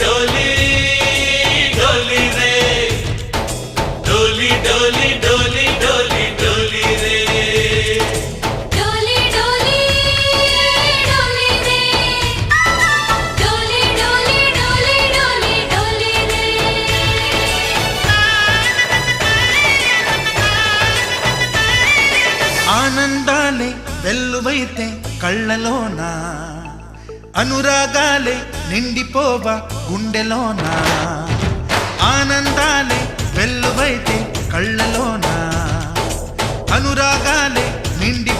डोली डोली रे डोली डोली डोली डोली डोली रे डोली डोली डोली रे डोली डोली डोली डोली डोली रे ఆనందాలే వెల్లువైతే కళ్ళలోనా అనురాగాలే నిండిపోవా గుండెలోనా ఆనందాలే వెల్లువైతే కళ్ళలోనా అనురాగాలే నిండి